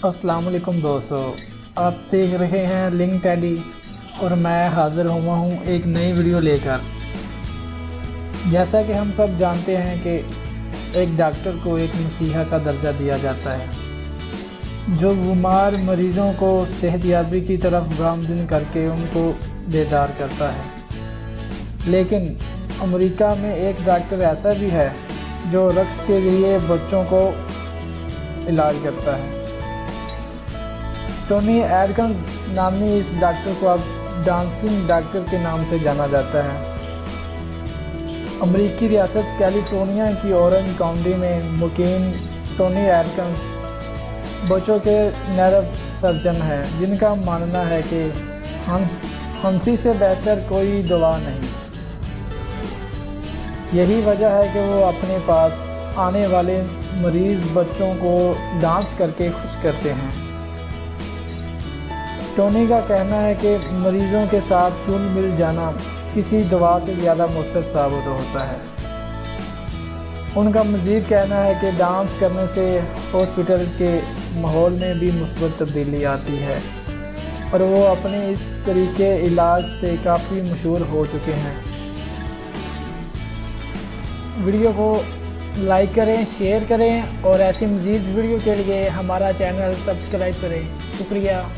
अस्सलाम वालेकुम दोस्तों, आप देख रहे हैं लिंक टेडी और मैं हाज़िर हुआ हूँ एक नई वीडियो लेकर। जैसा कि हम सब जानते हैं कि एक डॉक्टर को एक मसीहा का दर्जा दिया जाता है, जो बीमार मरीज़ों को सेहतयाबी की तरफ गामज़न करके उनको बेदार करता है। लेकिन अमेरिका में एक डॉक्टर ऐसा भी है जो रक्स के लिए बच्चों को इलाज करता है। टोनी एडकंस नामी इस डॉक्टर को अब डांसिंग डॉक्टर के नाम से जाना जाता है। अमेरिकी रियासत कैलिफोर्निया की ऑरेंज काउंटी में मुकीम टोनी एडकंस बच्चों के नर्व सर्जन हैं, जिनका मानना है कि हंसी से बेहतर कोई दवा नहीं। यही वजह है कि वो अपने पास आने वाले मरीज़ बच्चों को डांस करके खुश करते हैं। टोनी का कहना है कि मरीज़ों के साथ घुल मिल जाना किसी दवा से ज़्यादा मुअस्सर साबित होता है। उनका मज़ीद कहना है कि डांस करने से हॉस्पिटल के माहौल में भी मुस्बत तब्दीली आती है और वो अपने इस तरीके इलाज से काफ़ी मशहूर हो चुके हैं। वीडियो को लाइक करें, शेयर करें और ऐसी मज़ीद वीडियो के लिए हमारा चैनल सब्सक्राइब करें। शुक्रिया।